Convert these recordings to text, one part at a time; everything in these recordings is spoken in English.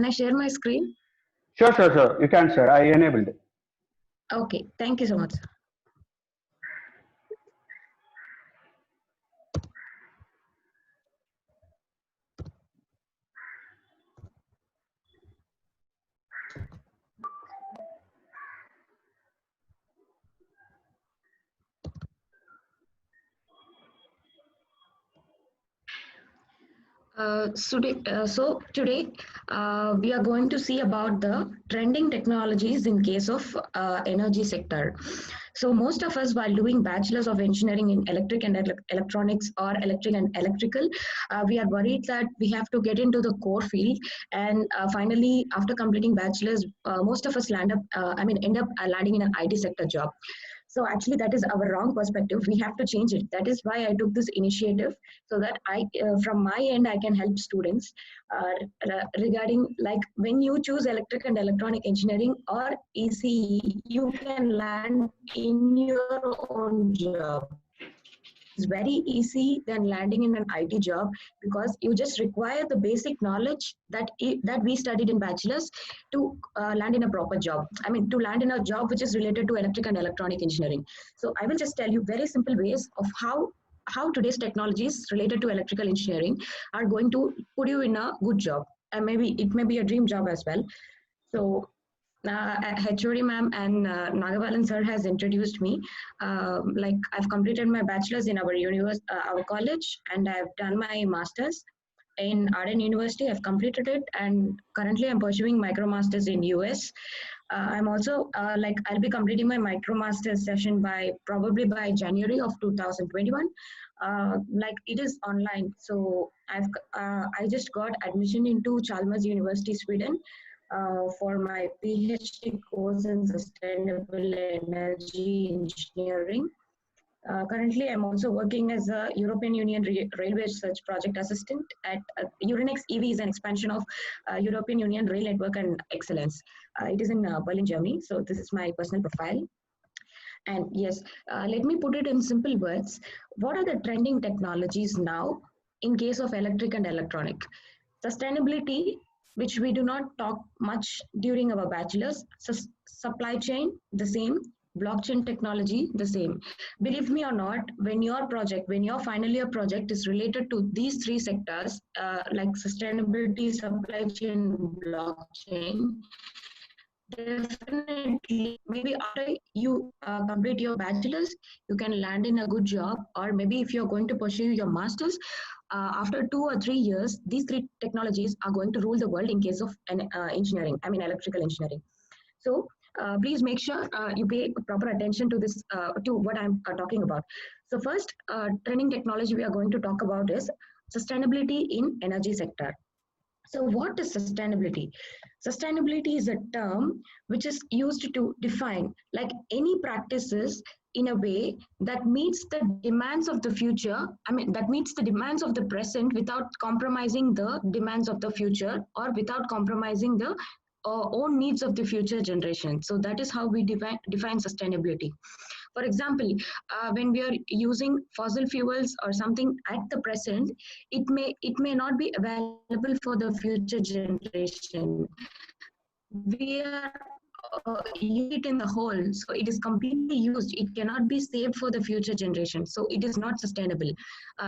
Can I share my screen? Sure, sure, sure. You can share. I enabled it. Okay, thank you so much. So today we are going to see about the trending technologies in case of energy sector. So most of us, while doing bachelors of engineering in electric and electronics or electric and electrical, we are worried that we have to get into the core field, and finally, after completing bachelors, most of us end up landing in an IT sector job. So actually, that is our wrong perspective. We have to change it. That is why I took this initiative, so that from my end, I can help students regarding, like, when you choose electric and electronic engineering or ECE, you can land in your own job. It's very easy than landing in an IT job, because you just require the basic knowledge that we studied in bachelors to land in a proper job. I mean, to land in a job which is related to electric and electronic engineering. So I will just tell you very simple ways of how today's technologies related to electrical engineering are going to put you in a good job, and maybe it may be a dream job as well. So HOD ma'am and Nagabalan sir has introduced me. Like, I've completed my bachelor's in our college, and I've done my master's in Arden University. I've completed it, and currently I'm pursuing micromasters in US. I'm also I'll be completing my micromasters session probably by January of 2021. Like, it is online, so I just got admission into Chalmers University, Sweden, for my PhD course in sustainable energy engineering. Currently, I'm also working as a European Union Railway Research Project Assistant at Urinex EV is an expansion of European Union Rail Network and Excellence. It is in Berlin, Germany. So this is my personal profile. And yes, let me put it in simple words. What are the trending technologies now in case of electric and electronic? Sustainability, which we do not talk much during our bachelor's. Supply chain, the same. Blockchain technology, the same. Believe me or not, when your final year project is related to these three sectors, like sustainability, supply chain, blockchain, definitely, maybe after you complete your bachelor's, you can land in a good job, or maybe if you're going to pursue your master's, after 2 or 3 years, these three technologies are going to rule the world in case of engineering, I mean electrical engineering. So please make sure you pay proper attention to this, to what I'm talking about. So first, trending technology we are going to talk about is sustainability in energy sector. So what is sustainability? Sustainability is a term which is used to define, like, any practices in a way that meets the demands of the future. I mean, that meets the demands of the present without compromising the demands of the future, or without compromising the own needs of the future generation. So that is how we define sustainability. For example, when we are using fossil fuels or something at the present, it may not be available for the future generation. We are using it in the whole, so it is completely used. It cannot be saved for the future generation, so it is not sustainable.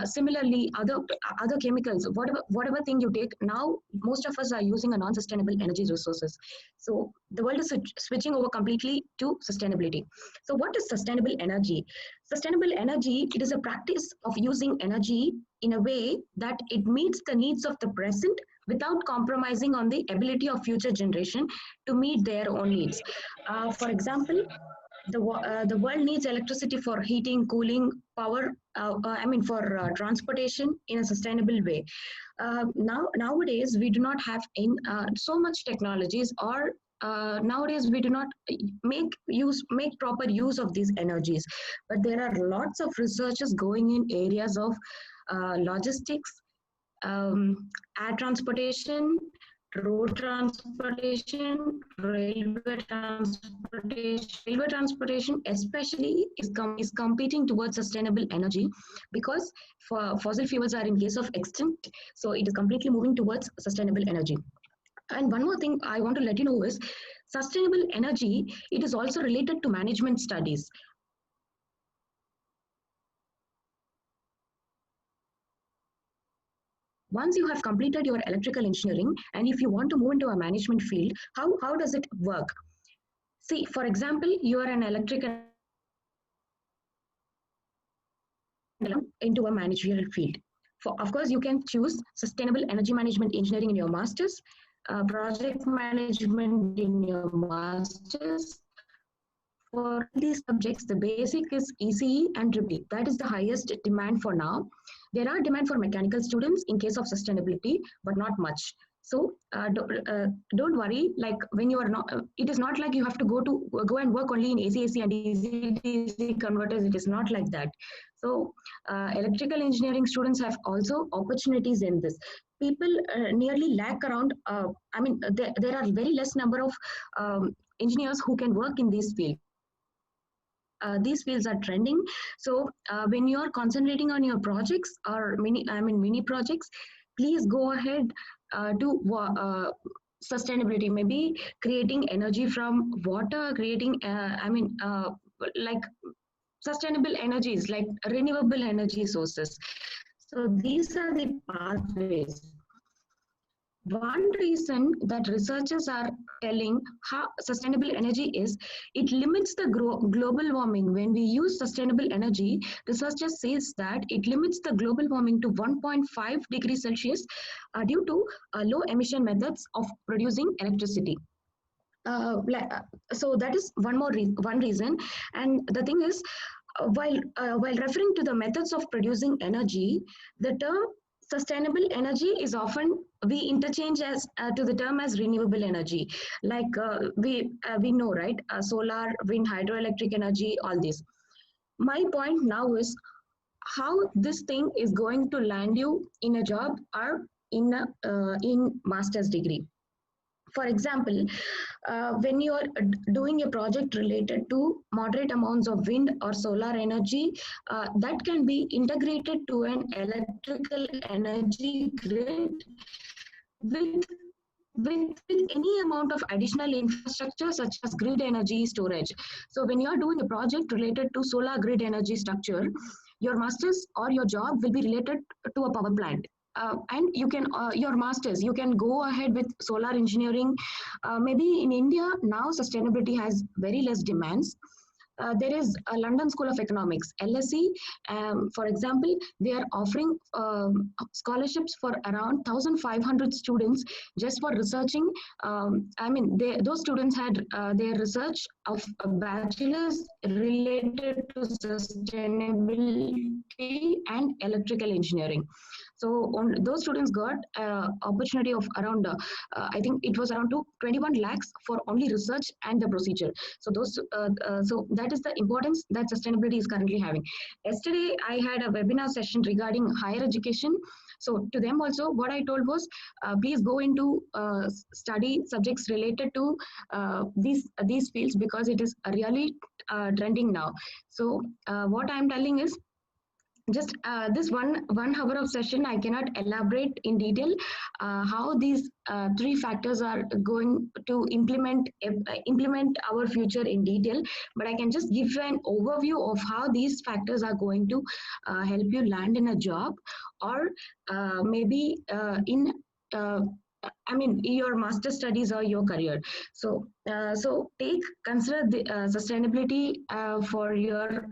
Similarly, other chemicals, whatever thing you take now, most of us are using a non-sustainable energy resources. So the world is switching over completely to sustainability. So what is sustainable energy? Sustainable energy, it is a practice of using energy in a way that it meets the needs of the present without compromising on the ability of future generation to meet their own needs. For example, the world needs electricity for heating, cooling, power. For transportation in a sustainable way. Nowadays we do not have so much technologies, or nowadays we do not make proper use of these energies. But there are lots of researches going in areas of logistics, air transportation, road transportation, railway transportation. Railway transportation especially is competing towards sustainable energy, because for fossil fuels are in case of extinct, so it is completely moving towards sustainable energy. And one more thing I want to let you know is sustainable energy, it is also related to management studies. Once you have completed your electrical engineering and if you want to move into a management field, how does it work? See, for example, you are an electrical into a managerial field. Of course, you can choose sustainable energy management engineering in your master's, project management in your master's. For these subjects, the basic is ECE and EEE. That is the highest demand for now. There are demand for mechanical students in case of sustainability, but not much. So don't worry. Like when you are not, it is not like you have to go and work only in AC and DC converters. It is not like that. So electrical engineering students have also opportunities in this. People nearly lack around. There are very less number of engineers who can work in this field. These fields are trending. So when you are concentrating on your projects or mini projects, please go ahead to sustainability, maybe creating energy from water, creating like sustainable energies, like renewable energy sources. So these are the pathways. One reason that researchers are telling how sustainable energy is, it limits the global warming. When we use sustainable energy, researchers says that it limits the global warming to 1.5 degrees Celsius due to low emission methods of producing electricity. So that is one reason. And the thing is, while referring to the methods of producing energy, the term sustainable energy is often we interchange as to the term as renewable energy. Like we know, right? Solar, wind, hydroelectric energy, all this. My point now is how this thing is going to land you in a job or in master's degree. For example, when you are doing a project related to moderate amounts of wind or solar energy, that can be integrated to an electrical energy grid with with any amount of additional infrastructure such as grid energy storage. So when you are doing a project related to solar grid energy structure, your master's or your job will be related to a power plant. And you can your masters, you can go ahead with solar engineering. Maybe in India now sustainability has very less demands. There is a London School of Economics, LSE. For example, they are offering scholarships for around 1,500 students just for researching. Those students had their research of a bachelor's related to sustainability and electrical engineering. So those students got opportunity of around, I think it was around 21 lakhs for only research and the procedure. So so that is the importance that sustainability is currently having. Yesterday, I had a webinar session regarding higher education. So to them also, what I told was, please go into study subjects related to these fields because it is really trending now. So what I'm telling is, just this one hour of session, I cannot elaborate in detail how these three factors are going to implement our future in detail, but I can just give you an overview of how these factors are going to help you land in a job, or maybe in your master studies or your career. So consider the sustainability for your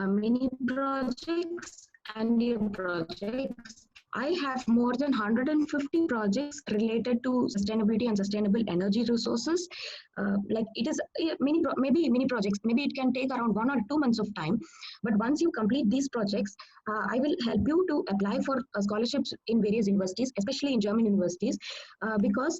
mini projects and your projects. I have more than 150 projects related to sustainability and sustainable energy resources. Like it is maybe mini projects. Maybe it can take around 1 or 2 months of time. But once you complete these projects, I will help you to apply for scholarships in various universities, especially in German universities, because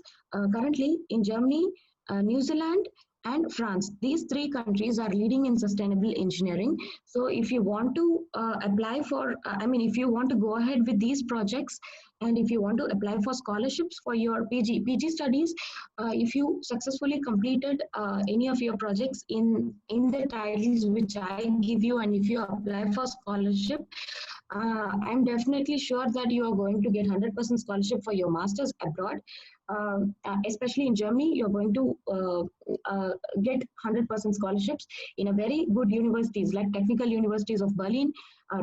currently in Germany, New Zealand, and France. These three countries are leading in sustainable engineering. So if you want to apply for, if you want to go ahead with these projects, and if you want to apply for scholarships for your PG studies, if you successfully completed any of your projects in the titles which I give you, and if you apply for scholarship, I'm definitely sure that you are going to get 100% scholarship for your masters abroad. especially in Germany, you're going to get 100% scholarships in a very good universities like technical universities of Berlin,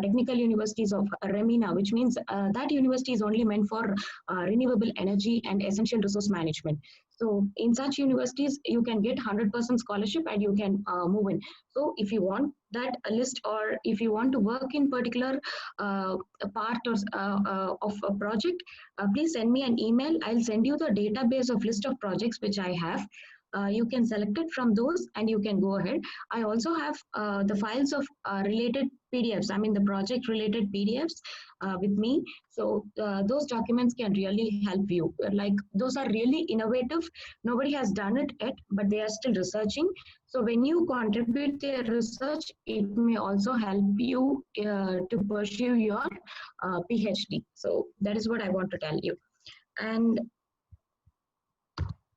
technical universities of Remina, which means that university is only meant for renewable energy and essential resource management. So in such universities, you can get 100% scholarship and you can move in. So if you want that list, or if you want to work in particular a part of a project, please send me an email. I'll send you the database of list of projects which I have. You can select it from those and you can go ahead. I also have the files of related PDFs, I mean the project related PDFs with me. So those documents can really help you. Like those are really innovative. Nobody has done it yet, but they are still researching. So when you contribute their research, it may also help you to pursue your PhD. So that is what I want to tell you. And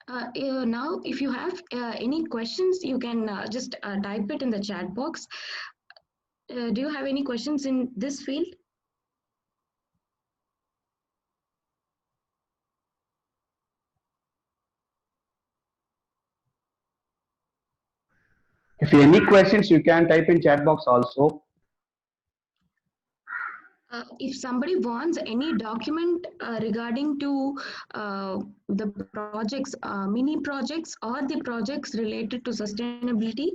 now, if you have any questions, you can just type it in the chat box. Do you have any questions in this field? If you any questions, you can type in chat box also. If somebody wants any document regarding to the projects, mini projects or the projects related to sustainability,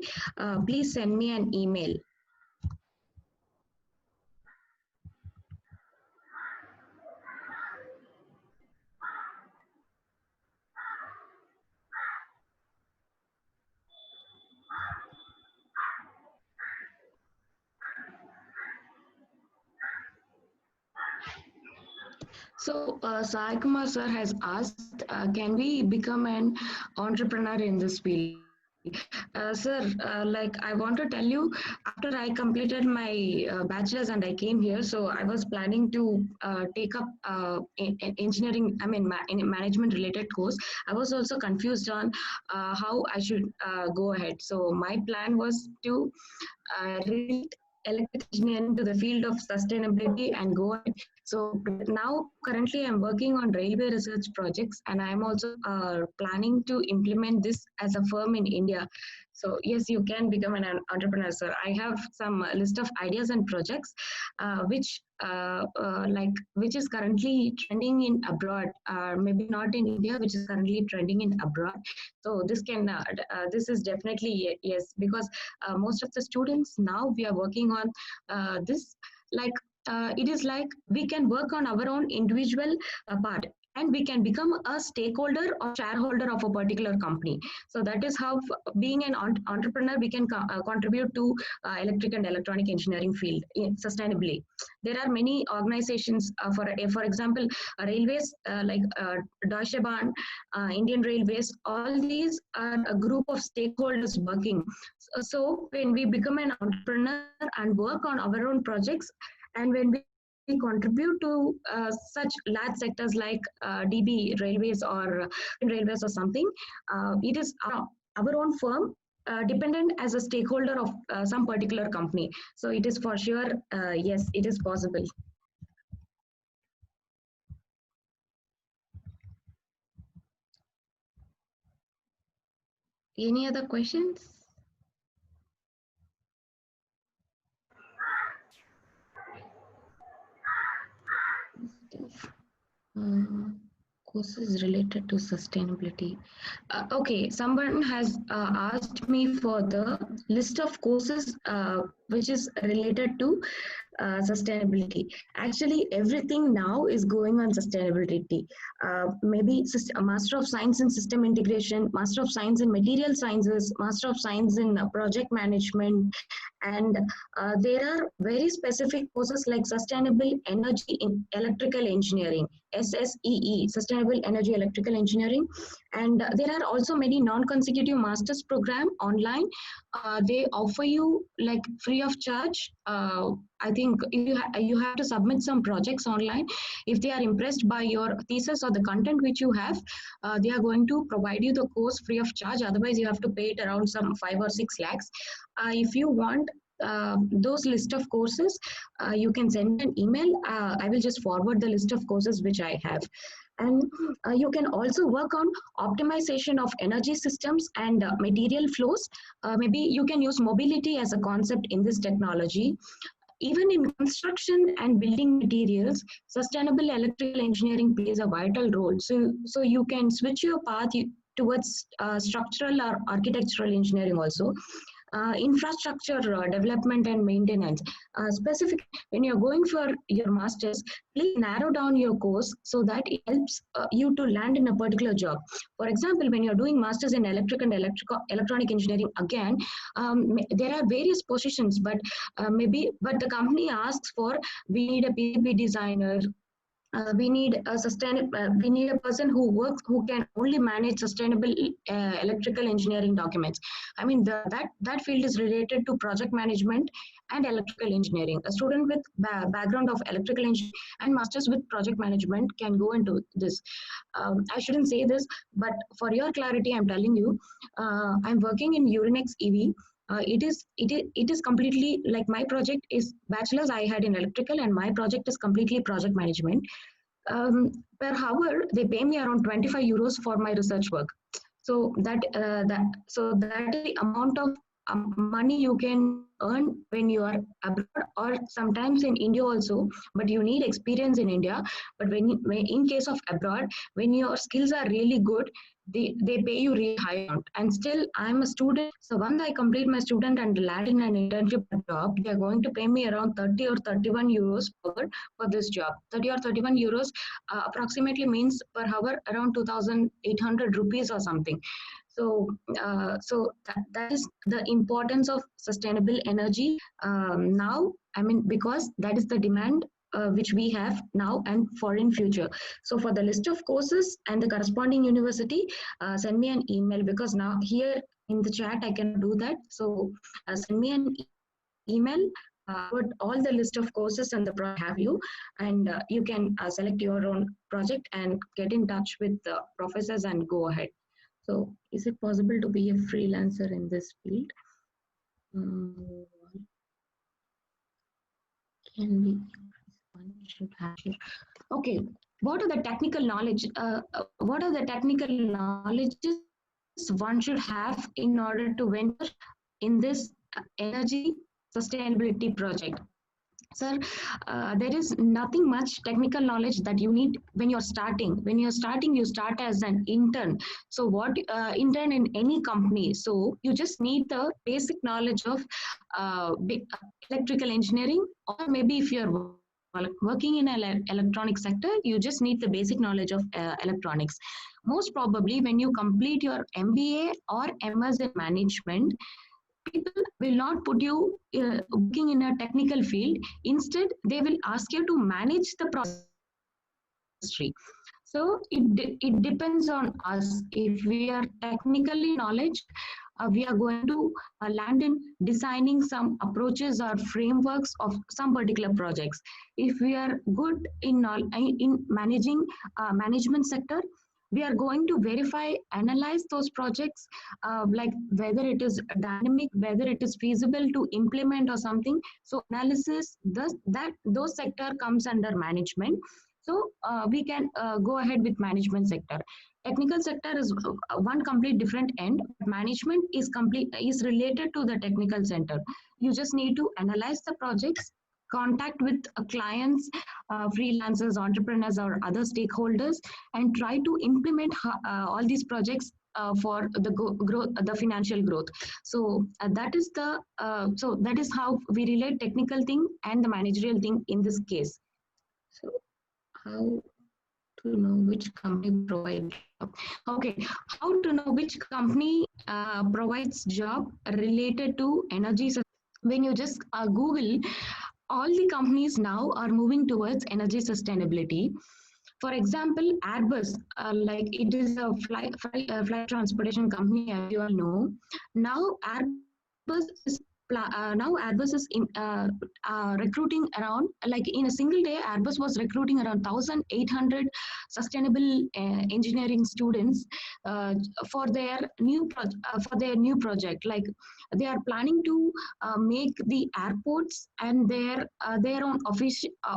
please send me an email. So, Sai Kumar sir has asked, can we become an entrepreneur in this field? Sir, like I want to tell you, after I completed my bachelor's and I came here, so I was planning to take up engineering, I mean, in a management related course. I was also confused on how I should go ahead. So my plan was to relate electrical engineering to the field of sustainability and go ahead. So now currently I'm working on railway research projects, and I'm also planning to implement this as a firm in India. So yes, you can become an entrepreneur, sir. I have some list of ideas and projects which is currently trending in abroad, maybe not in India, which is currently trending in abroad. So this is definitely yes, because most of the students now we are working on this, like it is like we can work on our own individual part, and we can become a stakeholder or shareholder of a particular company. So that is how being an entrepreneur we can contribute to electric and electronic engineering field sustainably. There are many organizations, for example, railways like Deutsche Bahn, Indian Railways, all these are a group of stakeholders working. So when we become an entrepreneur and work on our own projects, and when we contribute to such large sectors like DB Railways or Railways or something, it is our own firm dependent as a stakeholder of some particular company. So it is for sure, yes, it is possible. Any other questions? Courses related to sustainability. Okay, someone has asked me for the list of courses which is related to sustainability. Actually, everything now is going on sustainability. Maybe a Master of Science in System Integration, Master of Science in Material Sciences, Master of Science in Project Management, and there are very specific courses like Sustainable Energy in Electrical Engineering, SSEE, Sustainable Energy Electrical Engineering. And there are also many non-consecutive master's program online. They offer you like free of charge. I think you have to submit some projects online. If they are impressed by your thesis or the content which you have, they are going to provide you the course free of charge. Otherwise, you have to pay it around some 5 or 6 lakhs. If you want those list of courses, you can send an email. I will just forward the list of courses which I have. And you can also work on optimization of energy systems and material flows. Maybe you can use mobility as a concept in this technology. Even in construction and building materials, sustainable electrical engineering plays a vital role. So you can switch your path towards structural or architectural engineering also. Infrastructure development and maintenance. Specific when you're going for your masters, please narrow down your course so that it helps you to land in a particular job. For example, when you're doing masters in electronic engineering, again, there are various positions, but but the company asks for, we need a PCB designer, we need a person who can only manage sustainable electrical engineering documents. I mean, that field is related to project management and electrical engineering. A student with background of electrical engineering and masters with project management can go into this. I shouldn't say this, but for your clarity, I'm telling you, I'm working in Urinex EV. It is completely like, my project is bachelor's I had in electrical, and my project is completely project management. um, Per hour they pay me around 25 euros for my research work. So that is the amount of money you can earn when you are abroad, or sometimes in India also, but you need experience in India. But when in case of abroad, when your skills are really good, they pay you really high amount. And still I'm a student, so once I complete my student and land in an internship job, they are going to pay me around 30 or 31 euros per hour for this job. 30 or 31 euros approximately means per hour around 2,800 rupees or something. That is the importance of sustainable energy now. I mean, because that is the demand which we have now and for in future. So for the list of courses and the corresponding university, send me an email, because now here in the chat I can do that. So send me an email, put all the list of courses and the project have you, and you can select your own project and get in touch with the professors and go ahead. So is it possible to be a freelancer in this field? Can we, one should have here. Okay, what are the technical knowledge? What are the technical knowledges one should have in order to venture in this energy sustainability project? Sir, there is nothing much technical knowledge that you need when you're starting. When you're starting, you start as an intern. So what intern in any company? So you just need the basic knowledge of electrical engineering, or maybe if you're working in an electronic sector, you just need the basic knowledge of electronics. Most probably, when you complete your MBA or MS in management, people will not put you working in a technical field. Instead, they will ask you to manage the process industry. So it depends on us. If we are technically knowledge, we are going to land in designing some approaches or frameworks of some particular projects. If we are good in managing management sector, we are going to verify, analyze those projects, like whether it is dynamic, whether it is feasible to implement or something. So analysis, those sector comes under management. So we can go ahead with management sector. Technical sector is one complete different end. Management is related to the technical center. You just need to analyze the projects, contact with clients, freelancers, entrepreneurs, or other stakeholders, and try to implement all these projects for the growth, the financial growth. So that is how we relate technical thing and the managerial thing in this case. So how to know which company provides job? Okay, how to know which company provides job related to energy? When you just Google, all the companies now are moving towards energy sustainability. For example, Airbus, like it is a flight transportation company, as you all know. Now, Airbus is now Airbus is recruiting around, like in a single day, Airbus was recruiting around 1,800 sustainable engineering students uh, for their new project. Like they are planning to make the airports and their own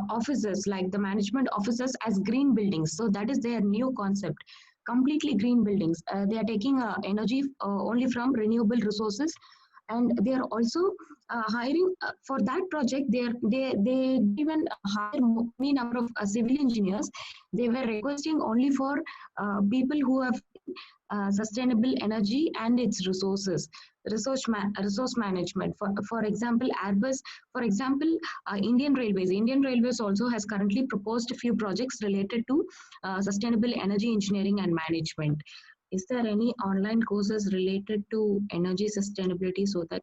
offices, like the management offices, as green buildings. So that is their new concept, completely green buildings. They are taking energy only from renewable resources, and they are also hiring for that project. They even hire many number of civil engineers. They were requesting only for people who have sustainable energy and its resources, resource management. For example, Airbus, for example, Indian Railways also has currently proposed a few projects related to sustainable energy engineering and management. Is there any online courses related to energy sustainability? So that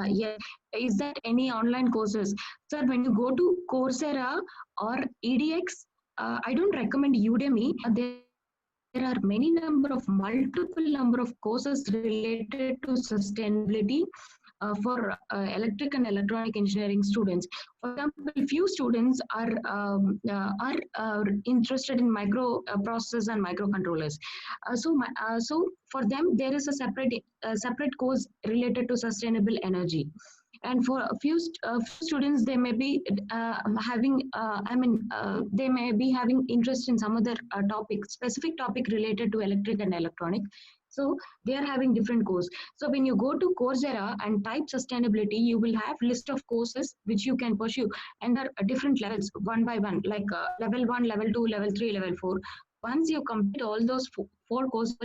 yeah, is that any online courses, sir? When you go to Coursera or EDX, I don't recommend Udemy. There are many number of multiple number of courses related to sustainability for electric and electronic engineering students. For example, few students are interested in micro processors and microcontrollers. So for them, there is a separate course related to sustainable energy. And for a few students, they may be they may be having interest in some other specific topic related to electric and electronic. So they are having different course. So when you go to Coursera and type sustainability, you will have list of courses which you can pursue, and there are different levels, one by one, like level 1, level 2, level 3, level 4. Once you complete all those four courses,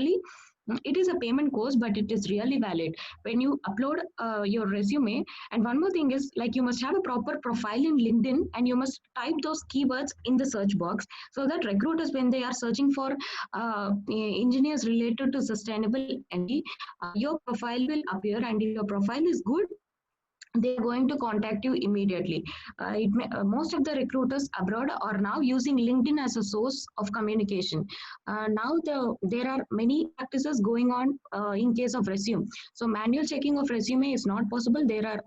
it is a payment course, but it is really valid when you upload your resume. And one more thing is, like, you must have a proper profile in LinkedIn, and you must type those keywords in the search box, so that recruiters, when they are searching for engineers related to sustainable energy, your profile will appear. And if your profile is good, they're going to contact you immediately. Most of the recruiters abroad are now using LinkedIn as a source of communication. There are many practices going on in case of resume. So manual checking of resume is not possible.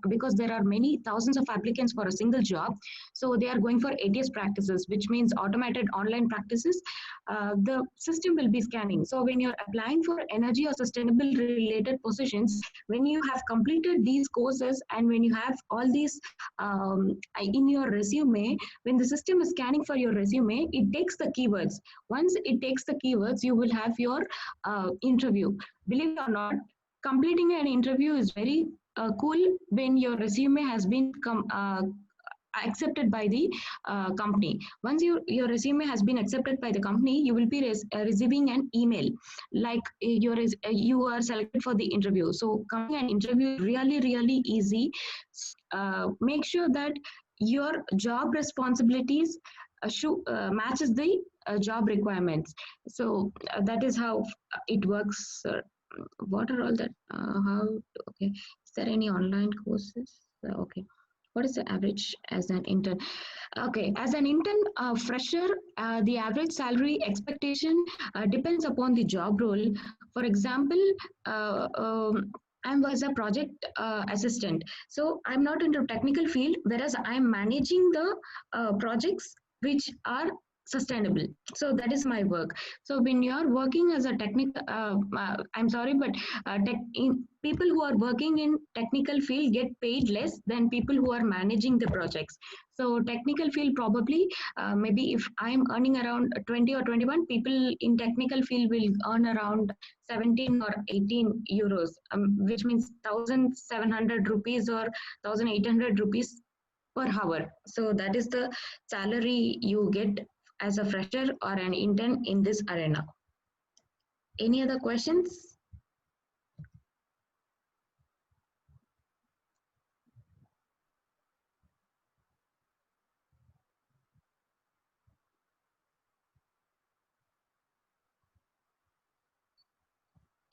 Because there are many thousands of applicants for a single job. So they are going for ATS practices, which means automated online practices. The system will be scanning. So when you're applying for energy or sustainable related positions, when you have completed these courses and when you have all these in your resume, when the system is scanning for your resume, it takes the keywords. Once it takes the keywords, you will have your interview. Believe it or not, completing an interview is very cool when your resume has been accepted by the company. Once your resume has been accepted by the company, you will be receiving an email, like you are selected for the interview. So coming an interview is really really easy. Make sure that your job responsibilities matches the job requirements. So that is how it works. What are all that how Okay, is there any online courses? Okay, what is the average as an intern? Okay, as an intern fresher, the average salary expectation depends upon the job role. For example, I was a project assistant, so I'm not into technical field, whereas I'm managing the projects which are sustainable. So that is my work. So when you are working as a I'm sorry, but people who are working in technical field get paid less than people who are managing the projects. So technical field, probably maybe if I'm earning around 20 or 21, people in technical field will earn around 17 or 18 euros, which means 1,700 rupees or 1,800 rupees per hour. So that is the salary you get as a fresher or an intern in this arena. Any other questions?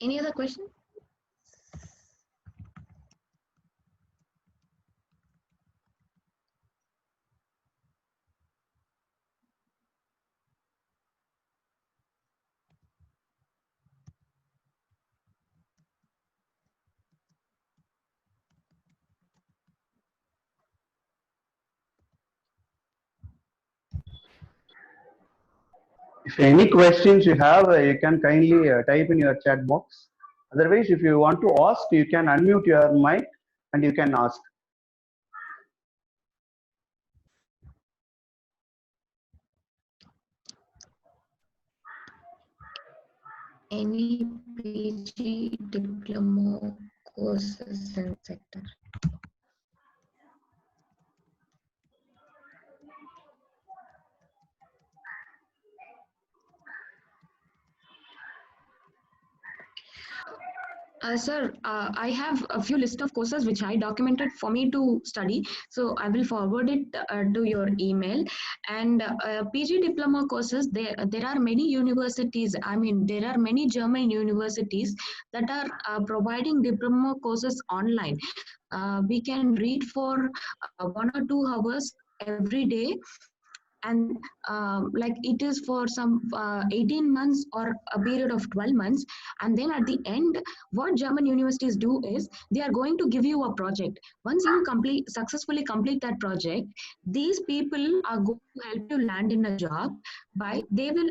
Any other question? If any questions you have, you can kindly type in your chat box. Otherwise, if you want to ask, you can unmute your mic and you can ask. Any PG diploma courses in sector? Sir, I have a few list of courses which I documented for me to study. So I will forward it to your email. And PG diploma courses, there are many universities. I mean, there are many German universities that are providing diploma courses online. We can read for 1 or 2 hours every day, and like it is for some 18 months or a period of 12 months, and then at the end what German universities do is they are going to give you a project. Once you successfully complete that project, these people are going to help you land in a job by they will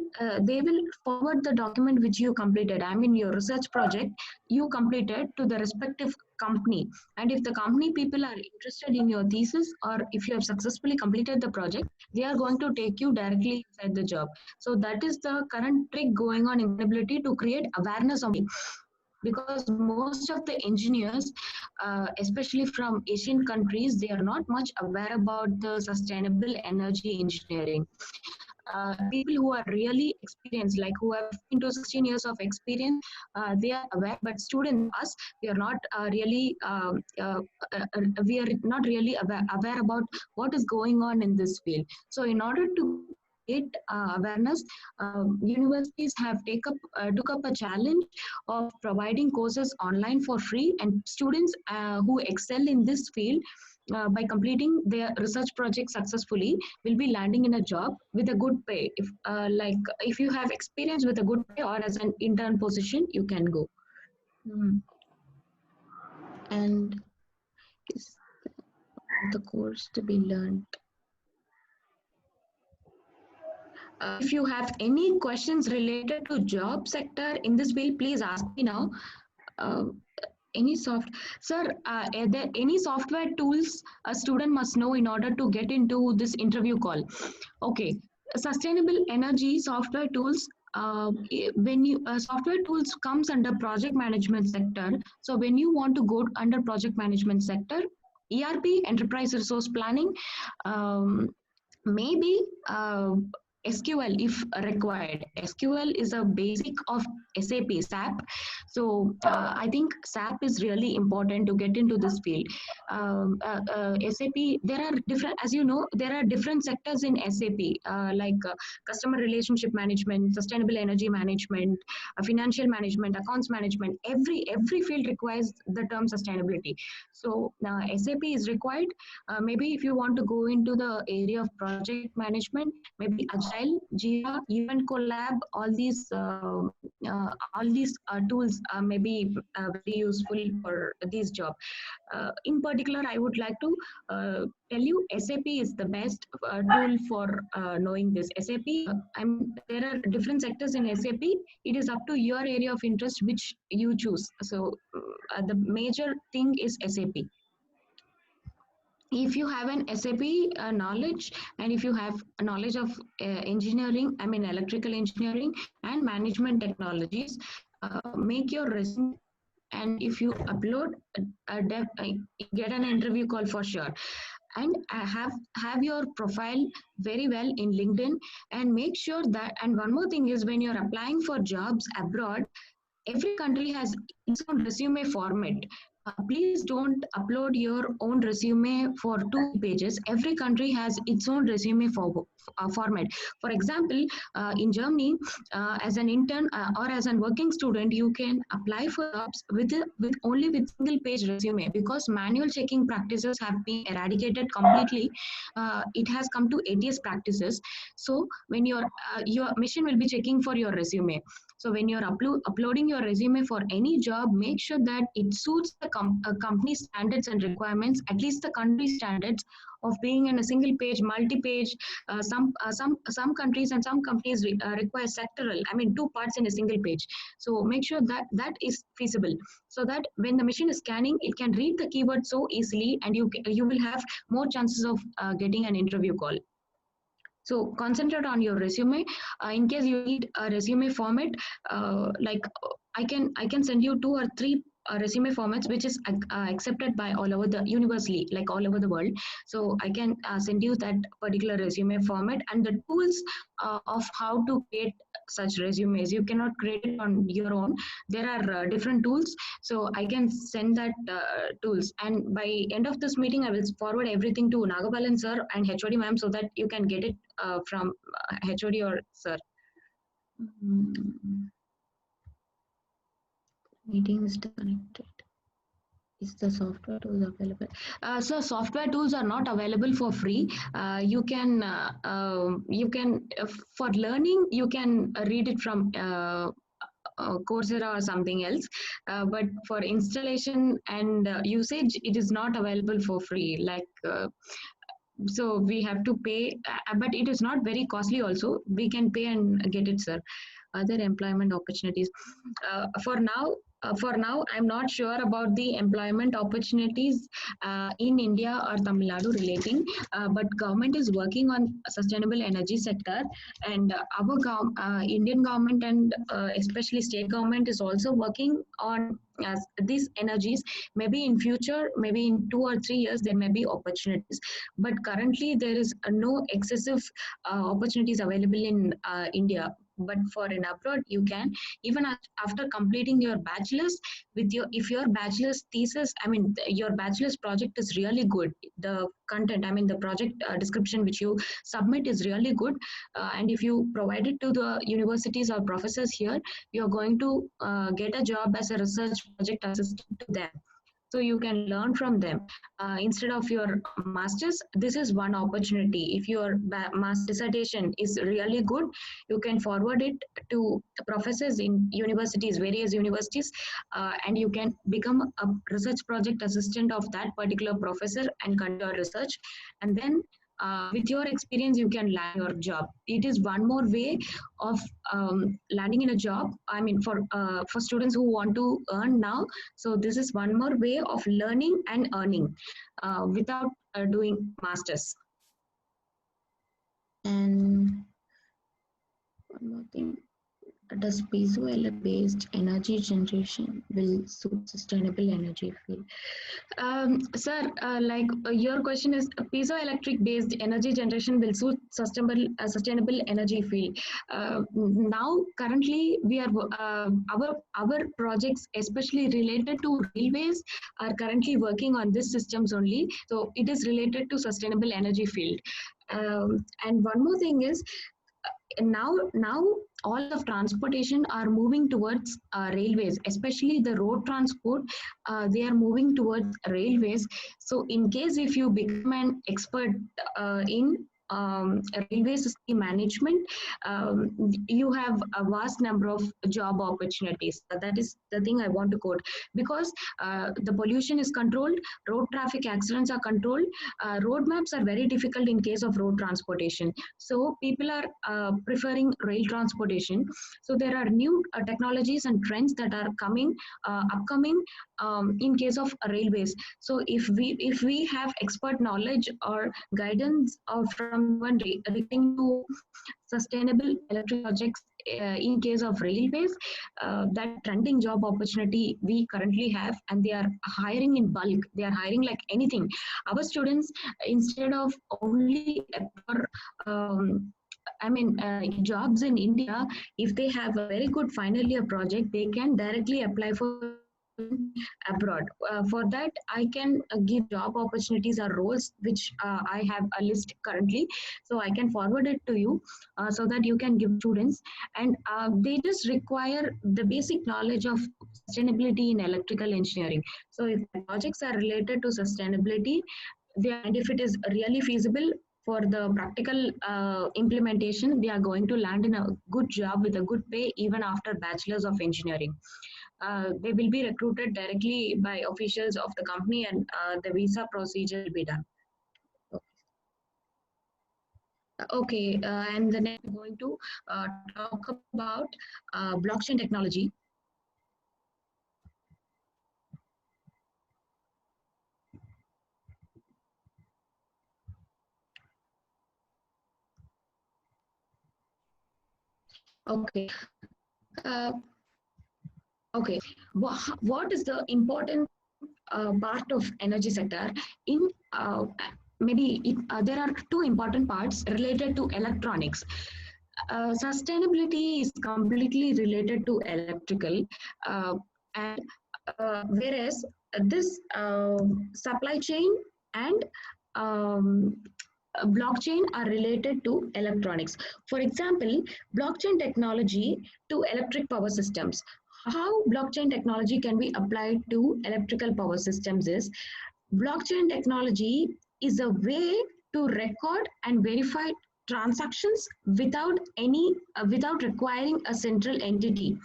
forward the document which you completed, I mean your research project you completed, to the respective company. And if the company people are interested in your thesis, or if you have successfully completed the project, they are going to take you directly inside the job. So that is the current trick going on in ability to create awareness of it. Because most of the engineers, especially from Asian countries, they are not much aware about the sustainable energy engineering. People who are really experienced, like who have into 16 years of experience, they are aware. But students, us, we are not we are not really aware about what is going on in this field. So, in order to create awareness, universities have took up a challenge of providing courses online for free, and students who excel in this field by completing their research project successfully will be landing in a job with a good pay. If if you have experience with a good pay or as an intern position, you can go. And is the course to be learned? If you have any questions related to job sector in this field, please ask me now. Uh, any sir, are there any software tools a student must know in order to get into this interview call? Okay, sustainable energy software tools. When you software tools comes under project management sector. So when you want to go under project management sector, ERP, enterprise resource planning, um, maybe SQL if required. SQL is a basic of SAP. So I think SAP is really important to get into this field. SAP, there are different, as you know, there are different sectors in SAP, customer relationship management, sustainable energy management, financial management, accounts management. Every field requires the term sustainability. So SAP is required. Maybe if you want to go into the area of project management, maybe Agile, Jira, Event Collab, all these tools may be very useful for this job. In particular, I would like to tell you SAP is the best tool for knowing this. SAP, there are different sectors in SAP. It is up to your area of interest which you choose. So the major thing is SAP. If you have an SAP knowledge, and if you have a knowledge of engineering, I mean electrical engineering and management technologies, make your resume, and if you upload, get an interview call for sure. And have your profile very well in LinkedIn, and make sure that. And one more thing is, when you're applying for jobs abroad, every country has its own resume format. Please don't upload your own resume for 2 pages. Every country has its own resume format. For example, in Germany, as an intern or as a working student, you can apply for jobs with only with single page resume, because manual checking practices have been eradicated completely. It has come to ATS practices. So when your machine will be checking for your resume. So when you're uploading your resume for any job, make sure that it suits the company standards and requirements, at least the country standards of being in a single page, multi-page. Some countries and some companies require sectoral. I mean, 2 parts in a single page. So make sure that that is feasible, so that when the machine is scanning, it can read the keyword so easily, and you will have more chances of getting an interview call. So concentrate on your resume. In case you need a resume format, like I can send you 2 or 3 resume formats which is accepted by all over the universally, like all over the world. So I can send you that particular resume format and the tools of how to create such resumes. You cannot create it on your own. There are different tools, so I can send that tools, and by end of this meeting I will forward everything to Nagabalan sir and HOD ma'am, so that you can get it from HOD or sir. Meeting is disconnected. Is the software tools available? So software tools are not available for free. You can for learning you can read it from Coursera or something else, but for installation and usage it is not available for free. Like so we have to pay, but it is not very costly also. We can pay and get it, sir. Other employment opportunities. For now, I'm not sure about the employment opportunities in India or Tamil Nadu relating, but government is working on sustainable energy sector, and our Indian government and especially state government is also working on these energies. Maybe in future, maybe in 2 or 3 years, there may be opportunities, but currently there is no excessive opportunities available in India. But for an abroad, you can, even after completing your bachelor's, with your, if your bachelor's thesis, I mean your bachelor's project is really good, the content, I mean the project description which you submit is really good, and if you provide it to the universities or professors here, you're going to get a job as a research project assistant to them. So you can learn from them instead of your masters. This is one opportunity. If your master dissertation is really good, you can forward it to professors in universities, various universities, and you can become a research project assistant of that particular professor and conduct research, and then with your experience you can land your job. It is one more way of landing in a job, I mean for students who want to earn now. So this is one more way of learning and earning without doing masters. And one more thing, does piezoelectric-based energy generation will suit sustainable energy field? Sir, your question is, piezoelectric-based energy generation will suit sustainable energy field. Now, currently, we are our projects, especially related to railways, are currently working on these systems only. So it is related to sustainable energy field. And one more thing is, now all of transportation are moving towards railways, especially the road transport. They are moving towards railways. So in case if you become an expert in railway system management, you have a vast number of job opportunities. That is the thing I want to quote, because the pollution is controlled, road traffic accidents are controlled, road maps are very difficult in case of road transportation. So people are preferring rail transportation. So there are new technologies and trends that are upcoming in case of railways. So if we have expert knowledge or guidance from one relating to sustainable electric projects in case of railways, that trending job opportunity we currently have, and they are hiring in bulk. They are hiring like anything. Our students, instead of only jobs in India, if they have a very good final year project, they can directly apply for abroad. For that, I can give job opportunities or roles which I have a list currently, so I can forward it to you so that you can give students, and they just require the basic knowledge of sustainability in electrical engineering. So if the projects are related to sustainability, and if it is really feasible for the practical implementation, we are going to land in a good job with a good pay even after bachelor's of engineering. they will be recruited directly by officials of the company, and the visa procedure will be done. Okay, and the next we're going to talk about blockchain technology. Okay. Okay. What is the important part of energy sector? In there are two important parts related to electronics. Sustainability is completely related to electrical, and whereas this supply chain and um, blockchain are related to electronics. For example, blockchain technology to electric power systems. How blockchain technology can be applied to electrical power systems is blockchain technology is a way to record and verify transactions without requiring a central entity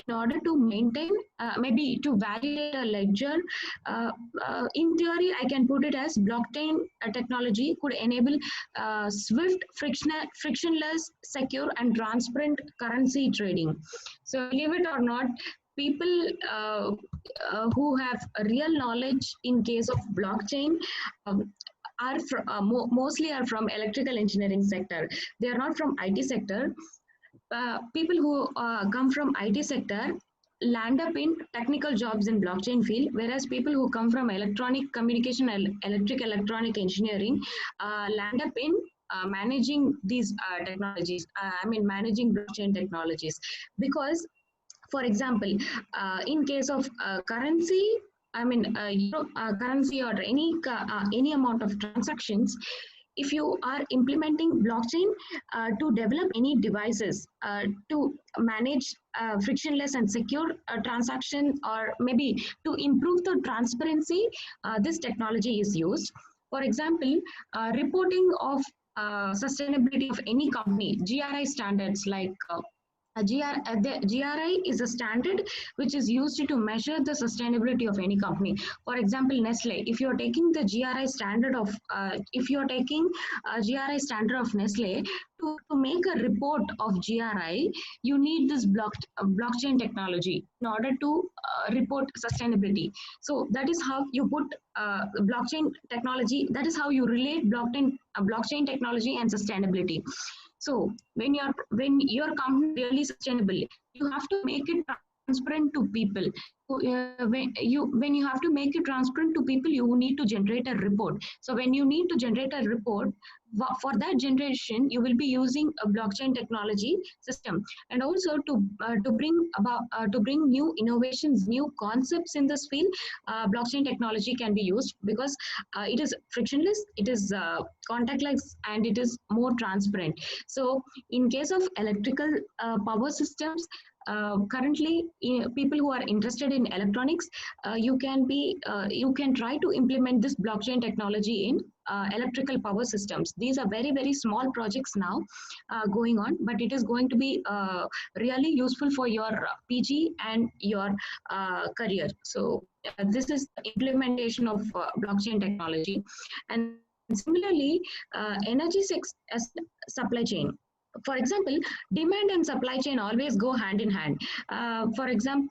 in order to maintain maybe to validate a ledger. In theory, I can put it as blockchain technology could enable swift, frictionless, secure, and transparent currency trading. So, believe it or not, people who have a real knowledge in case of blockchain mostly are from electrical engineering sector. They are not from IT sector. People who come from IT sector land up in technical jobs in blockchain field, whereas people who come from electronic communication and electronic engineering land up in managing these technologies. Managing blockchain technologies, because for example, in case of currency, currency or any amount of transactions, if you are implementing blockchain to develop any devices to manage frictionless and secure transaction, or maybe to improve the transparency, this technology is used. For example, reporting of sustainability of any company, GRI standards like the GRI is a standard which is used to measure the sustainability of any company. For example, Nestle. If you are taking the GRI standard of, if you are taking a GRI standard of Nestle to make a report of GRI, you need this blockchain technology in order to report sustainability. So that is how you put blockchain technology. That is how you relate blockchain technology and sustainability. So when your company really sustainable, you have to make it transparent to people. So, when you have to make it transparent to people, you need to generate a report. So when you need to generate a report, for that generation, you will be using a blockchain technology system, and also to bring new innovations, new concepts in this field. Blockchain technology can be used because it is frictionless, it is contactless, and it is more transparent. So in case of electrical power systems, currently people who are interested in electronics, you can try to implement this blockchain technology in electrical power systems. These are very, very small projects now going on, but it is going to be really useful for your PG and your career. So this is the implementation of blockchain technology. And similarly, energy supply chain. For example, demand and supply chain always go hand in hand. For example,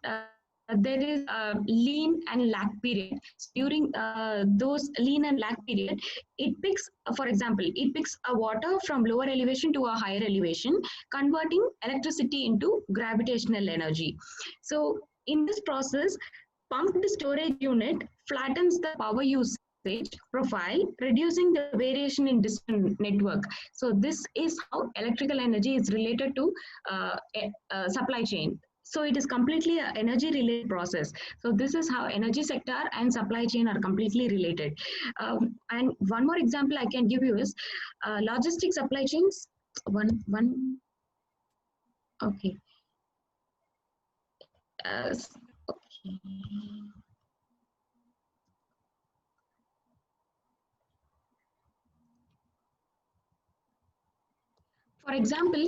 there is a lean and lag period. During those lean and lag period, it picks, for example, it picks a water from lower elevation to a higher elevation, converting electricity into gravitational energy. So in this process, pumped storage unit flattens the power usage profile, reducing the variation in distant network. So this is how electrical energy is related to supply chain. So it is completely an energy related process. So this is how energy sector and supply chain are completely related. And one more example I can give you is logistic supply chains. Okay. Okay. For example,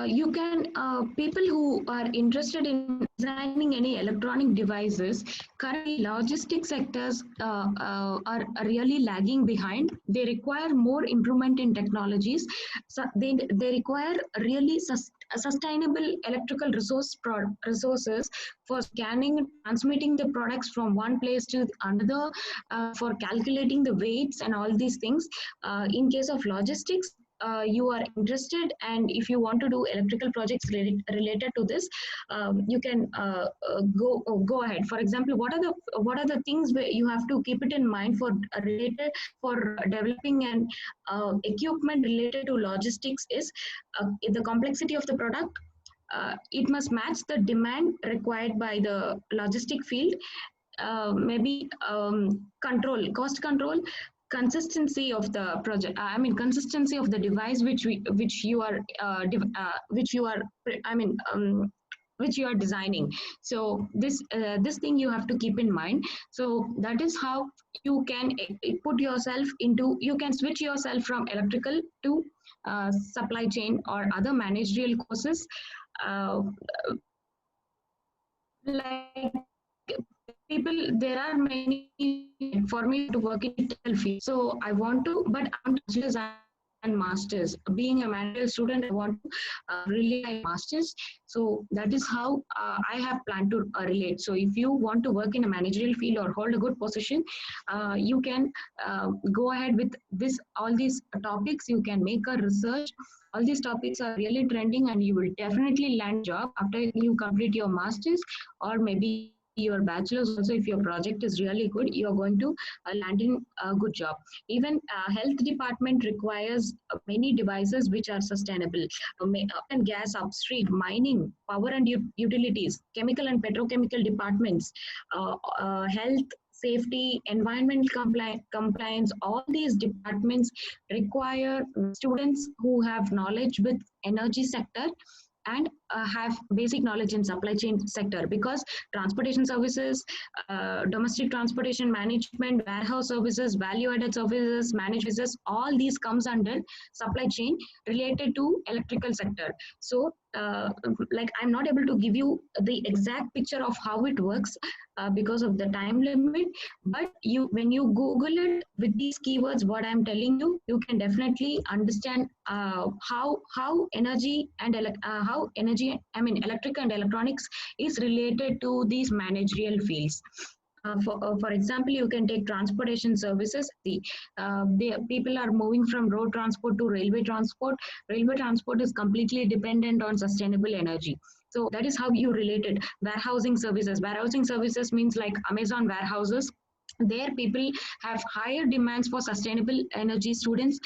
you can people who are interested in designing any electronic devices. Currently, logistics sectors are really lagging behind. They require more improvement in technologies. So they require really sustainable electrical resources for scanning and transmitting the products from one place to another, for calculating the weights and all these things. In case of logistics, you are interested, and if you want to do electrical projects related to this, you can go ahead. For example, what are the things where you have to keep it in mind for related for developing an equipment related to logistics is the complexity of the product. It must match the demand required by the logistic field. Maybe cost control, consistency of the project. I mean, consistency of the device which you are which you are. I mean. Which you are designing. So this thing you have to keep in mind. So that is how you can put yourself into. You can switch yourself from electrical to supply chain or other managerial courses. Uh, like people, there are many for me to work in technical field. So I want to, but I'm bachelor's and masters. Being a managerial student, I want to relay my masters. So that is how I have planned to relate. So if you want to work in a managerial field or hold a good position, you can go ahead with this. All these topics, you can make a research. All these topics are really trending, and you will definitely land a job after you complete your masters, or maybe your bachelor's also. If your project is really good, you're going to land in a good job. Even health department requires many devices which are sustainable. And gas, upstream, mining, power and utilities, chemical and petrochemical departments, health, safety, environmental compliance, all these departments require students who have knowledge with energy sector and have basic knowledge in supply chain sector, because transportation services, domestic transportation management, warehouse services, value added services, managed services, all these comes under supply chain related to electrical sector. So like, I'm not able to give you the exact picture of how it works because of the time limit, but you, when you google it with these keywords what I'm telling you, you can definitely understand how energy and how energy, I mean electric and electronics, is related to these managerial fields. For example, you can take transportation services. The people are moving from road transport to railway transport. Railway transport is completely dependent on sustainable energy. So that is how you relate it. Warehousing services. Warehousing services means like Amazon warehouses. There people have higher demands for sustainable energy. Students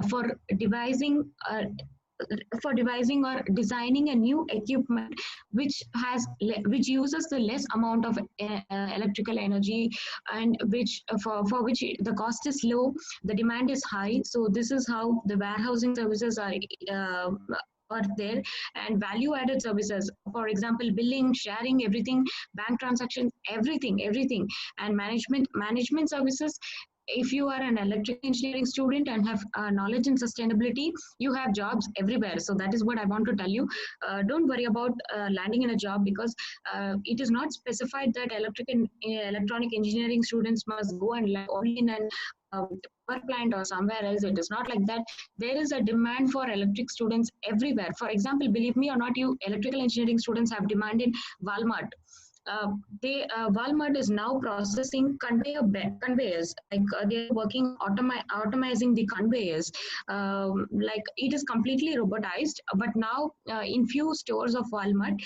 for devising or designing a new equipment which uses the less amount of electrical energy, and which for which the cost is low, the demand is high. So this is how the warehousing services uh, are there. And value added services, for example, billing, sharing, everything, bank transactions, everything. And management services. If you are an electrical engineering student and have knowledge in sustainability, you have jobs everywhere. So that is what I want to tell you. Don't worry about landing in a job, because it is not specified that electronic engineering students must go and land only in an power plant or somewhere else. It is not like that. There is a demand for electric students everywhere. For example, believe me or not, you electrical engineering students have demand in Walmart. Walmart is now processing conveyors. Like they're working automizing the conveyors. Like it is completely robotized. But now in few stores of Walmart,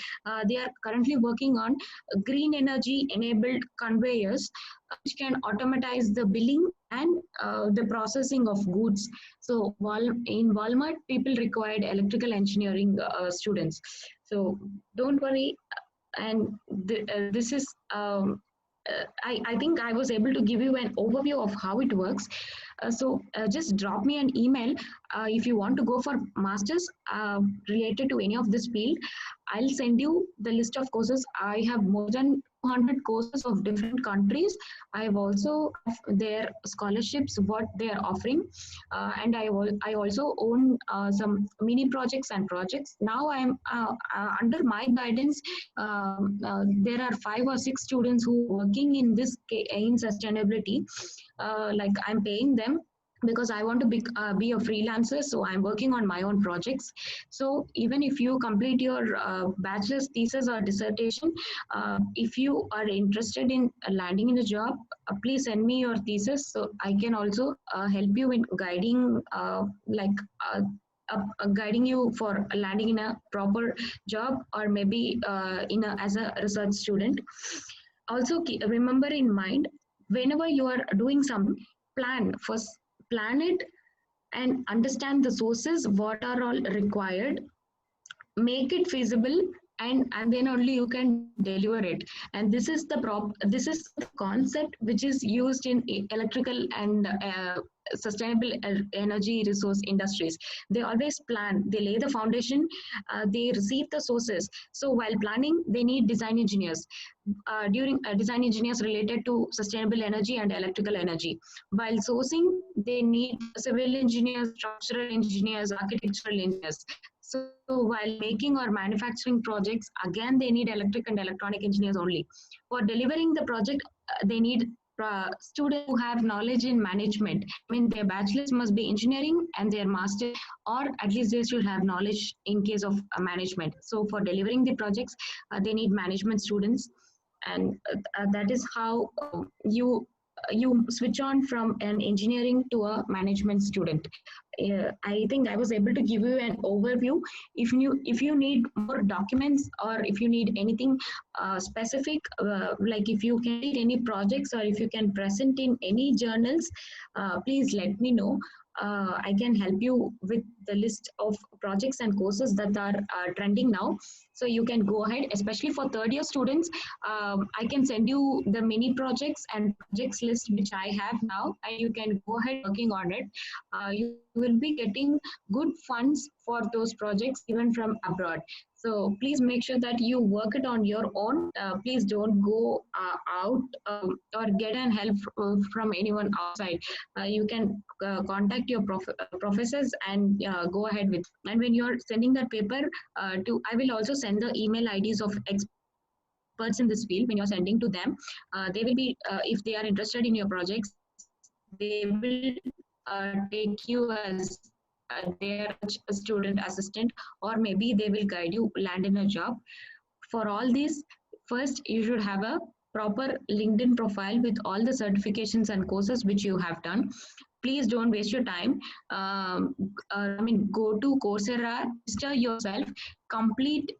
they are currently working on green energy enabled conveyors, which can automatize the billing and the processing of goods. So in Walmart, people required electrical engineering students. So don't worry. And this is I think I was able to give you an overview of how it works. So just drop me an email if you want to go for masters related to any of this field. I'll send you the list of courses. I have more than 200 courses of different countries. I've also their scholarships what they are offering, and I also own some mini projects and projects. Now I'm under my guidance. There are 5 or 6 students who are working in this in sustainability. Like I'm paying them because I want to be a freelancer, so I'm working on my own projects. So even if you complete your bachelor's thesis or dissertation, if you are interested in landing in a job, please send me your thesis so I can also help you in guiding, guiding you for landing in a proper job, or maybe as a research student. Also remember in mind, whenever you are doing some plan, first plan it and understand the sources what are all required, make it feasible, and then only you can deliver it. And this is the concept which is used in electrical and sustainable energy resource industries. They always plan, they lay the foundation, they receive the sources. So while planning, they need design engineers, during design engineers related to sustainable energy and electrical energy. While sourcing, they need civil engineers, structural engineers, architectural engineers. So while making or manufacturing projects, again, they need electric and electronic engineers only. For delivering the project, they need students who have knowledge in management. I mean, their bachelor's must be engineering and their master, or at least they should have knowledge in case of management. So for delivering the projects, they need management students, and that is how you switch on from an engineering to a management student. I think I was able to give you an overview. If you need more documents, or if you need anything specific, like if you can lead any projects or if you can present in any journals, please let me know. I can help you with the list of projects and courses that are trending now. So you can go ahead, especially for third year students. I can send you the mini projects and projects list which I have now, and you can go ahead working on it. You will be getting good funds for those projects even from abroad. So please make sure that you work it on your own. Please don't go out or get an help from anyone outside. You can contact your professors and go ahead with. And when you're sending that paper I will also send the email IDs of experts in this field. When you're sending to them, they will be, if they are interested in your projects, they will take you as their student assistant, or maybe they will guide you land in a job. For all these, first you should have a proper LinkedIn profile with all the certifications and courses which you have done. Please don't waste your time. Go to Coursera, register yourself, complete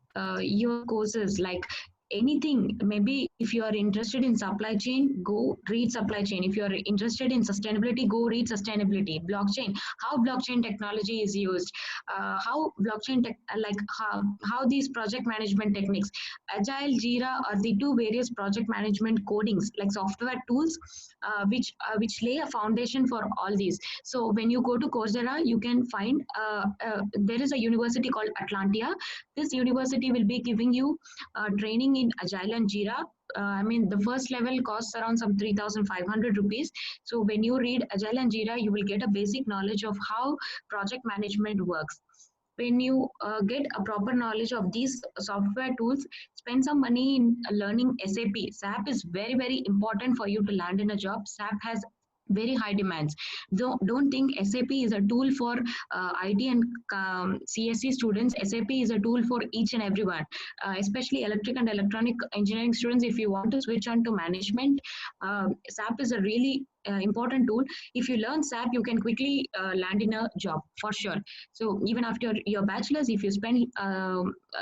your courses, like anything. Maybe if you are interested in supply chain, go read supply chain. If you are interested in sustainability, go read sustainability. Blockchain, how blockchain technology is used, how blockchain how these project management techniques, Agile, Jira are the two various project management codings, like software tools, which lay a foundation for all these. So when you go to Coursera, you can find there is a university called Atlantia. This university will be giving you training in Agile and Jira. The first level costs around some 3,500 rupees. So when you read Agile and Jira, you will get a basic knowledge of how project management works. When you get a proper knowledge of these software tools, spend some money in learning SAP. SAP is very, very important for you to land in a job. SAP has very high demands. Don't think SAP is a tool for IT and CSE students. SAP is a tool for each and everyone, especially electric and electronic engineering students. If you want to switch on to management, SAP is a really important tool. If you learn SAP, you can quickly land in a job for sure. So even after your bachelor's, if you spend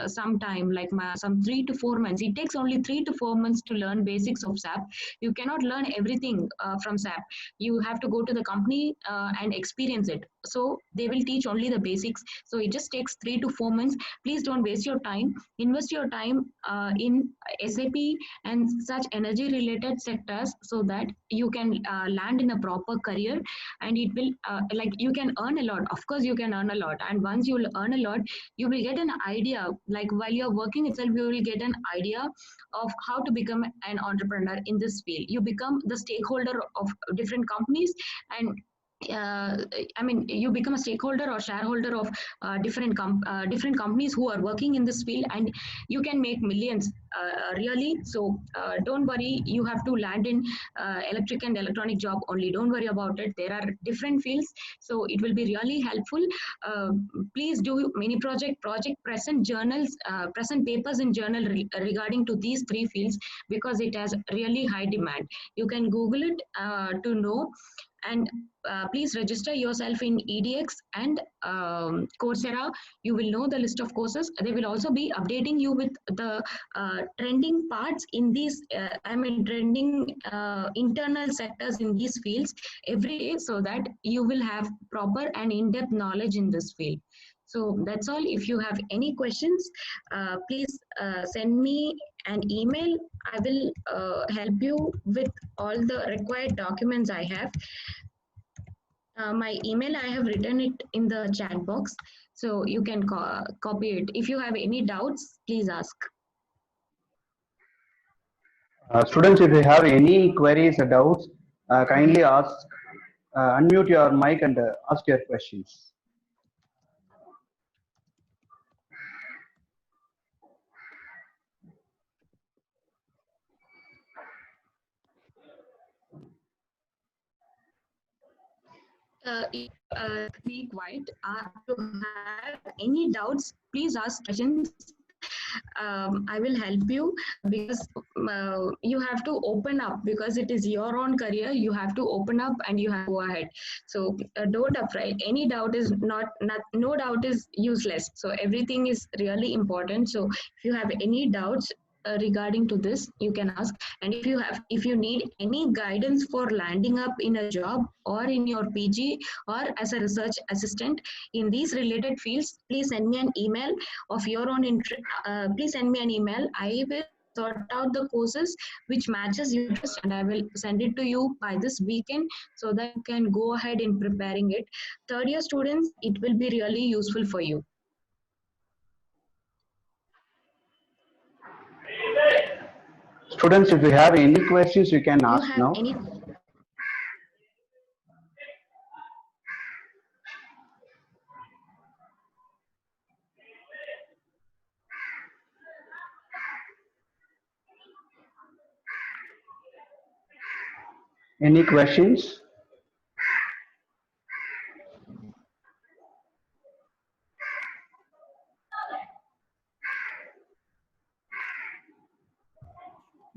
some time, like some 3 to 4 months, it takes only 3 to 4 months to learn basics of SAP. You cannot learn everything from SAP. You have to go to the company and experience it. So they will teach only the basics. So it just takes 3 to 4 months. Please don't waste your time. Invest your time in SAP and such energy related sectors, so that you can land in a proper career, and it will like you can earn a lot. Of course you can earn a lot, and once you earn a lot, you will get an idea, like while you're working itself, you will get an idea of how to become an entrepreneur in this field. You become the stakeholder of different companies, and uh, I mean, you become a stakeholder or shareholder of different companies who are working in this field, and you can make millions, really. So don't worry, you have to land in electric and electronic job only. Don't worry about it. There are different fields, so it will be really helpful. Uh, Please do mini project, present journals, present papers in journal regarding to these three fields, because it has really high demand. You can Google it to know. And please register yourself in EDX and Coursera. You will know the list of courses. They will also be updating you with the trending parts in these, I mean, trending internal sectors in these fields every day, so that you will have proper and in-depth knowledge in this field. So that's all. If you have any questions, please send me an email. I will help you with all the required documents I have. My email, I have written it in the chat box, so you can copy it. If you have any doubts, please ask. Students, if you have any queries or doubts, kindly ask, unmute your mic and ask your questions. Be quiet. If you have any doubts, please ask questions. I will help you, because you have to open up, because it is your own career. You have to open up and you have to go ahead. So don't afraid. Any doubt is no doubt is useless. So everything is really important. So if you have any doubts regarding to this, you can ask. And if you need any guidance for landing up in a job or in your PG or as a research assistant in these related fields, please send me an email of your own interest. Please send me an email. I will sort out the courses which matches your interest, and I will send it to you by this weekend, so that you can go ahead in preparing it. Third year students, it will be really useful for you. Students, if you have any questions, you can Do you ask have now. any? Any questions?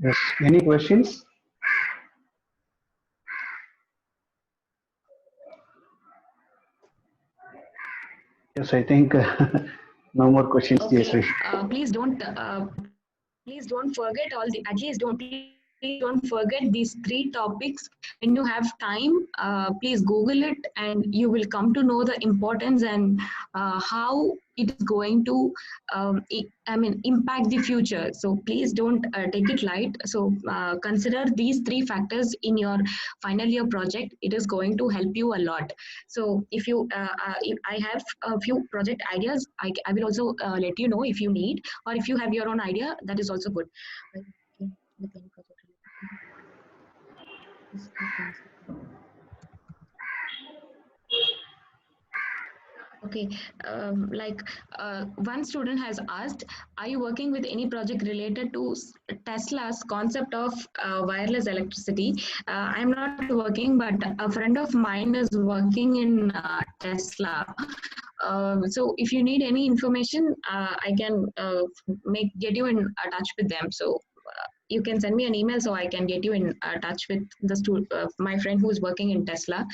Yes. Any questions? Yes, I think no more questions. Yes, Okay. Please don't forget all the, at least please don't forget these three topics. When you have time, please Google it, and you will come to know the importance and how it is going to impact the future. So please don't take it light. So consider these three factors in your final year project. It is going to help you a lot. So if I have a few project ideas, I will also let you know if you need, or if you have your own idea, that is also good. Okay, one student has asked, are you working with any project related to Tesla's concept of wireless electricity? I'm not working, but a friend of mine is working in Tesla. So if you need any information, I can get you in touch with them. So you can send me an email, so I can get you in touch with my friend who is working in Tesla.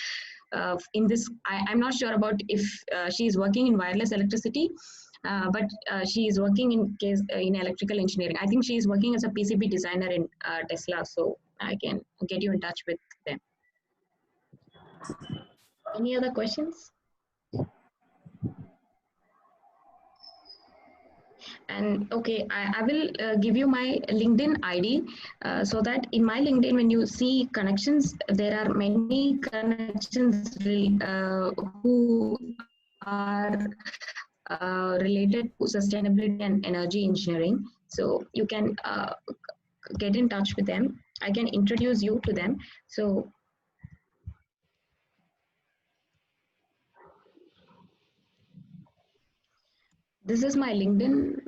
In this, I'm not sure about if she is working in wireless electricity, but she is working in electrical engineering. I think she is working as a PCB designer in Tesla, so I can get you in touch with them. Any other questions? And okay, I will give you my LinkedIn ID so that in my LinkedIn, when you see connections, there are many connections who are related to sustainability and energy engineering. So you can get in touch with them. I can introduce you to them. So this is my LinkedIn.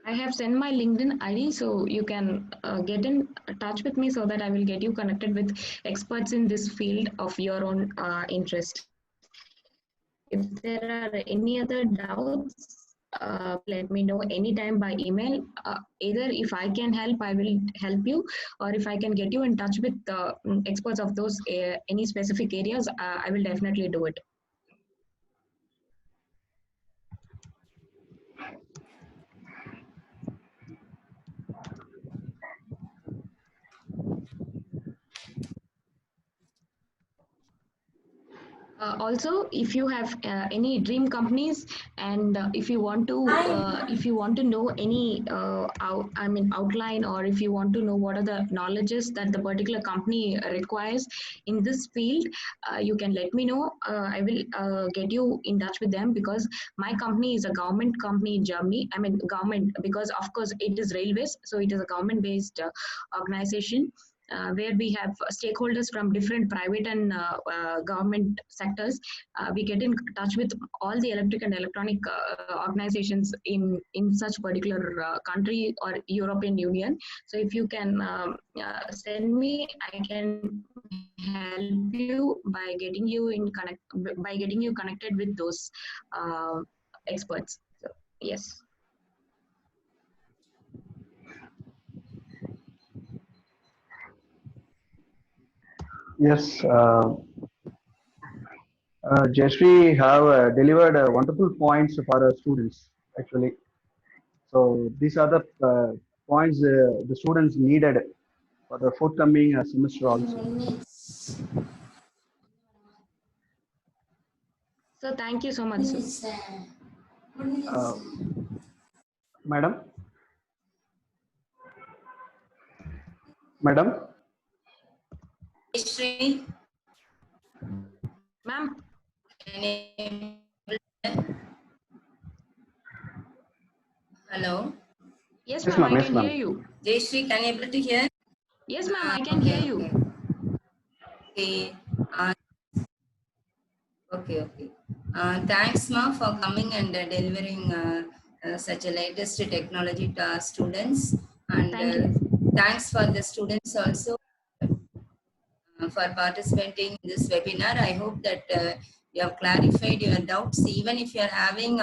I have sent my LinkedIn ID, so you can get in touch with me so that I will get you connected with experts in this field of your own interest. If there are any other doubts, let me know anytime by email. Either if I can help, I will help you, or if I can get you in touch with experts of those any specific areas, I will definitely do it. Also, if you have any dream companies, and if you want to know any outline, or if you want to know what are the knowledges that the particular company requires in this field, you can let me know. I will get you in touch with them, because my company is a government company in Germany. I mean government, because of course it is railways, so it is a government based organization, where we have stakeholders from different private and government sectors. We get in touch with all the electric and electronic organizations in such particular country or European Union. So if you can send me, I can help you by getting you connected with those experts. So, yes. Yes, Jayashree have delivered wonderful points for our students actually. So these are the points the students needed for the forthcoming semester also. So thank you so much, sir. Uh, Madam, Madam, Shri, Ma'am. hello. Yes, yes, ma'am, ma'am, I yes, can hear ma'am. you. Jayashree, can you able to hear? Yes, ma'am, I can hear Okay, you. okay. Okay. Okay. Thanks, Ma, for coming and delivering such a latest technology to our students. And Thank you. thanks for the students also for participating in this webinar. I hope that you have clarified your doubts. Even if you are having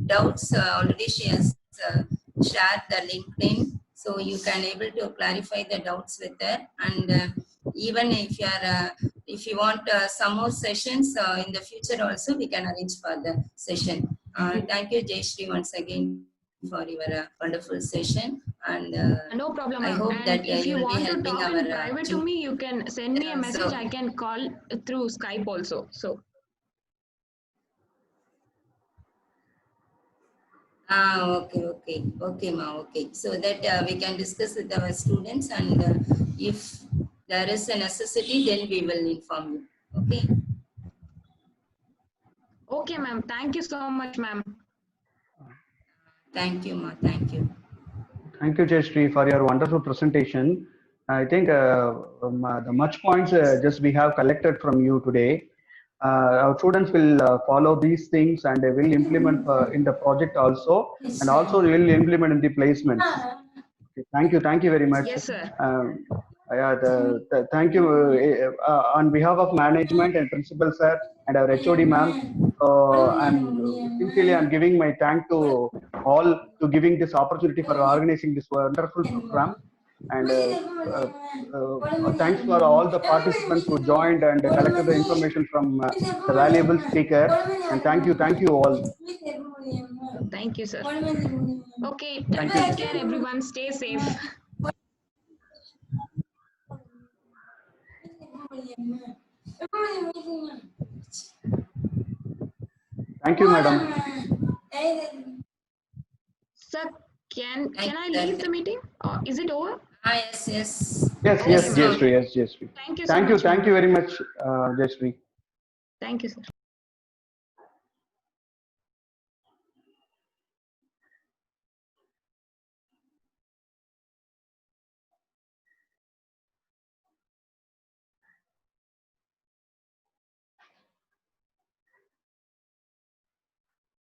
doubts, already she has shared the LinkedIn, so you can able to clarify the doubts with her. And even if you want some more sessions in the future also, we can arrange for the session. Thank you, Jayashree, once again for your wonderful session. And No problem, I ma'am. hope And that if you you will be want to helping talk our in private to me, you can send me a message. so I can call through Skype also. So. okay, ma, okay. So that we can discuss with our students, and if there is a necessity, then we will inform you. Okay. Okay, ma'am. Thank you so much, ma'am. Thank you, ma. Thank you. Thank you, Jayashree, for your wonderful presentation. I think the much points just we have collected from you today. Our students will follow these things and they will implement in the project also, and also will implement in the placements. Okay, thank you very much. Yes, sir. Yeah, thank you on behalf of management and principal sir and our HOD ma'am. I'm giving my thank to all to giving this opportunity for organizing this wonderful program. And thanks for all the participants who joined and collected the information from the valuable speaker. And thank you all. Thank you, sir. Okay, Thank you. take care, everyone. Stay safe. Thank you, madam. Sir, can I you. leave the meeting? Or is it over? Yes, yes. Yes, Okay, yes, ma'am. Jayashree. Yes, Jayashree. Thank you so Thank you. much, Thank ma'am. you very much, Jayashree. Thank you, sir.